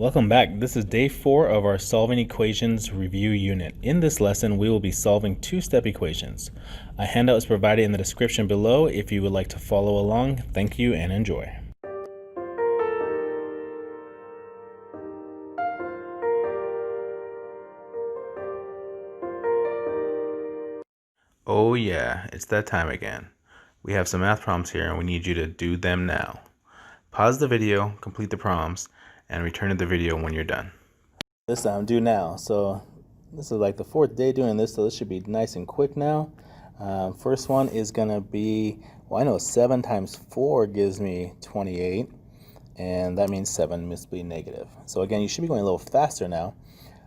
Welcome back. This is day 4 of our Solving Equations review unit. In this lesson, we will be solving two-step equations. A handout is provided in the description below if you would like to follow along. Thank you and enjoy. Oh yeah, it's that time again. We have some math problems here and we need you to do them now. Pause the video, complete the problems, and return to the video when you're done. This time, do now. So this is like the 4th day doing this, so this should be nice and quick now. First one is going to be, well, I know 7 times 4 gives me 28, and that means 7 must be negative. So again, you should be going a little faster now.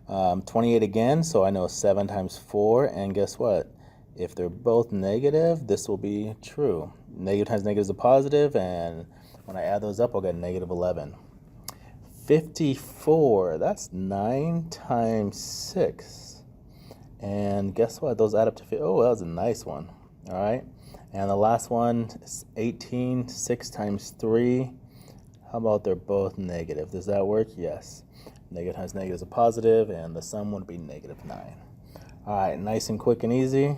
28 again, so I know 7 times 4, and guess what? If they're both negative, this will be true. Negative times negative is a positive, and when I add those up, I'll get negative 11. 54, that's 9 times 6. And guess what? Those add up to 50. Oh, that was a nice one. All right. And the last one is 18, 6 times 3. How about they're both negative? Does that work? Yes. Negative times negative is a positive, and the sum would be negative 9. All right, nice and quick and easy.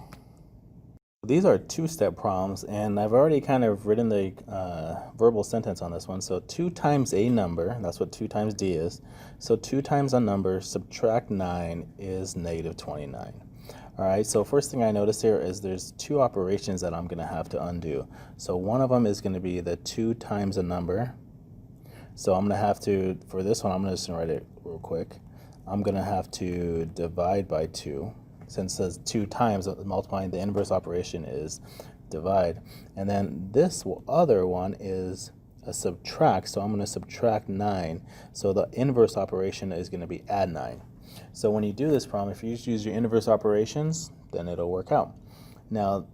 These are two-step problems, and I've already kind of written the verbal sentence on this one. So 2 times a number, that's what 2 times d is. So 2 times a number, subtract 9 is negative 29. All right, so first thing I notice here is there's 2 operations that I'm going to have to undo. So one of them is going to be the 2 times a number. So I'm going to have to, for this one, I'm just going to write it real quick. I'm going to have to divide by 2. Since it says 2 times, multiplying, the inverse operation is divide. And then this other one is a subtract, so I'm going to subtract 9. So the inverse operation is going to be add 9. So when you do this problem, if you just use your inverse operations, then it'll work out. Now,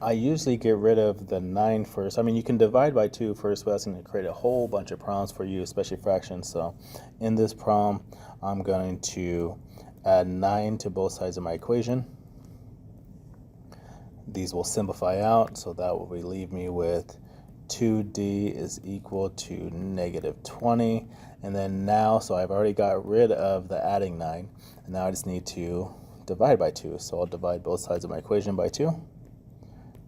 I usually get rid of the 9 first. I mean, you can divide by 2 first, but that's going to create a whole bunch of problems for you, especially fractions. So in this problem, I'm going to add 9 to both sides of my equation. These will simplify out, so that will leave me with 2d is equal to negative 20. And then now, so I've already got rid of the adding 9, and now I just need to divide by 2. So I'll divide both sides of my equation by 2.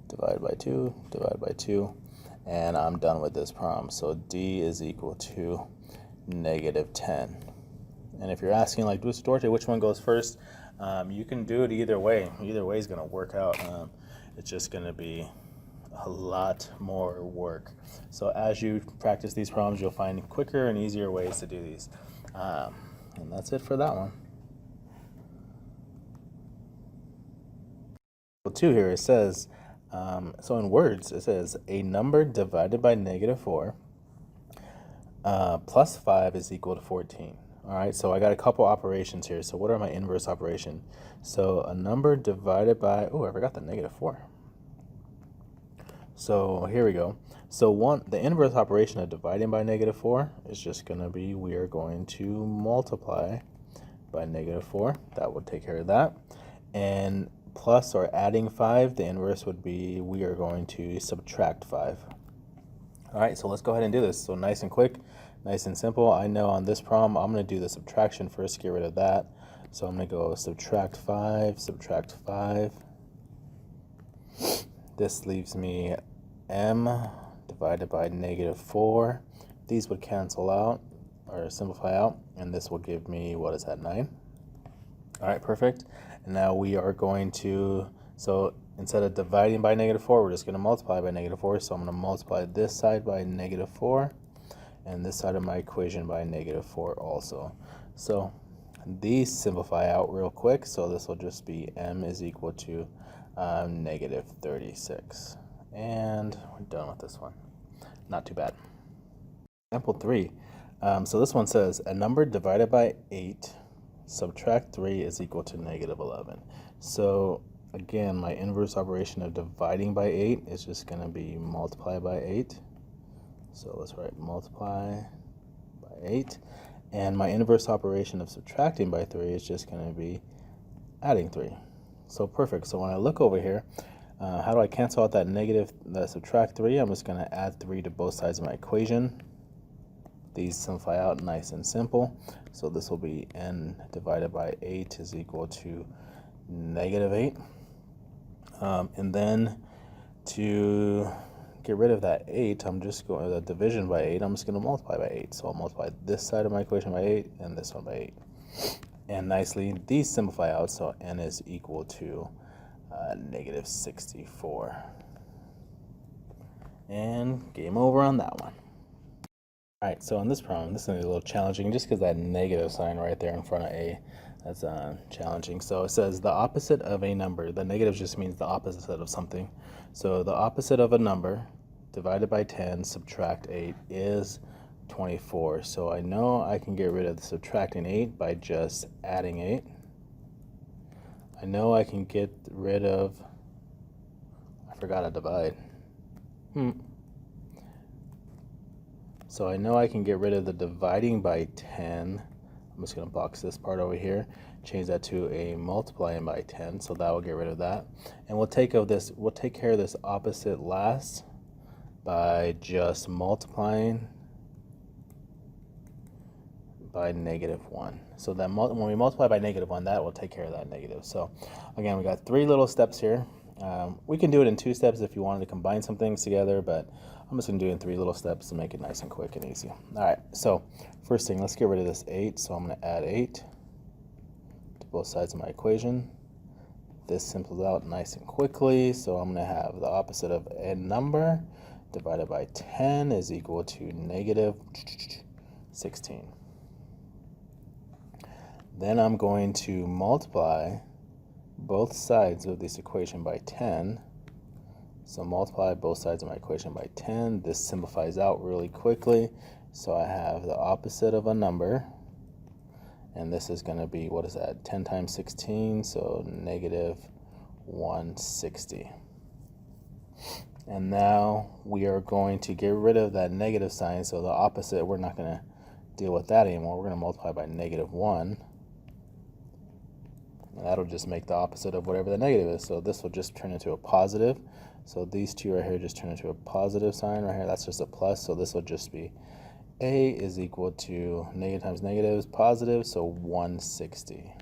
Divide by 2, divide by 2, and I'm done with this problem. So d is equal to negative 10. And if you're asking, like, Duarte, which one goes first, you can do it either way. Either way is going to work out. It's just going to be a lot more work. So as you practice these problems, you'll find quicker and easier ways to do these. And that's it for that one. Well, 2 here, it says, so in words, it says a number divided by negative 4 plus 5 is equal to 14. All right, so I got a couple operations here. So what are my inverse operation? So a number divided by, oh, I forgot the negative 4. So here we go. So the inverse operation of dividing by negative 4 is just going to be, we are going to multiply by negative 4. That would take care of that. And plus or adding 5, the inverse would be, we are going to subtract 5. All right, so let's go ahead and do this. So nice and quick. Nice and simple. I know on this problem, I'm going to do the subtraction first, get rid of that. So I'm going to go subtract 5, subtract 5. This leaves me m divided by negative 4. These would cancel out or simplify out, and this will give me, what is that, 9? All right, perfect. And now we are going to, so instead of dividing by negative 4, we're just going to multiply by negative 4. So I'm going to multiply this side by negative 4. And this side of my equation by negative 4 also. So these simplify out real quick, so this will just be m is equal to negative 36. And we're done with this one. Not too bad. Example 3. So this one says, a number divided by 8, subtract 3 is equal to negative 11. So again, my inverse operation of dividing by 8 is just going to be multiply by 8. So let's write multiply by 8. And my inverse operation of subtracting by 3 is just going to be adding 3. So perfect. So when I look over here, how do I cancel out that negative, that subtract 3? I'm just going to add 3 to both sides of my equation. These simplify out nice and simple. So this will be n divided by 8 is equal to -8. And then to get rid of that 8, I'm just going the division by 8. I'm just going to multiply by 8. So I'll multiply this side of my equation by 8 and this one by 8. And nicely, these simplify out. So n is equal to -64. And game over on that one. All right, so in this problem, this is going to be a little challenging just because that negative sign right there in front of a, that's challenging. So it says the opposite of a number. The negative just means the opposite of something. So the opposite of a number divided by 10, subtract 8 is 24. So I know I can get rid of the subtracting 8 by just adding 8. I know I can get rid of, I forgot to divide. So I know I can get rid of the dividing by 10. I'm just going to box this part over here, change that to a multiplying by 10, so that will get rid of that. And we'll take care of this opposite last by just multiplying by -1. So then when we multiply by -1, that will take care of that negative. So again, we got 3 little steps here. We can do it in 2 steps if you wanted to combine some things together, but I'm just going to do it in 3 little steps to make it nice and quick and easy. All right, so first thing, let's get rid of this 8. So I'm going to add 8 to both sides of my equation. This simplifies out nice and quickly, so I'm going to have the opposite of a number divided by 10 is equal to -16. Then I'm going to multiply both sides of this equation by 10. So multiply both sides of my equation by 10. This simplifies out really quickly. So I have the opposite of a number. And this is going to be, what is that? 10 times 16, so -160. And now we are going to get rid of that negative sign. So the opposite, we're not going to deal with that anymore. We're going to multiply by -1. And that'll just make the opposite of whatever the negative is. So this will just turn into a positive. So these two right here just turn into a positive sign right here. That's just a plus. So this will just be a is equal to negative times negative is positive, so 160.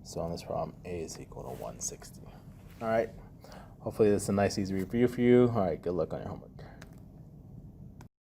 So on this problem, a is equal to 160. All right. Hopefully this is a nice, easy review for you. All right, good luck on your homework.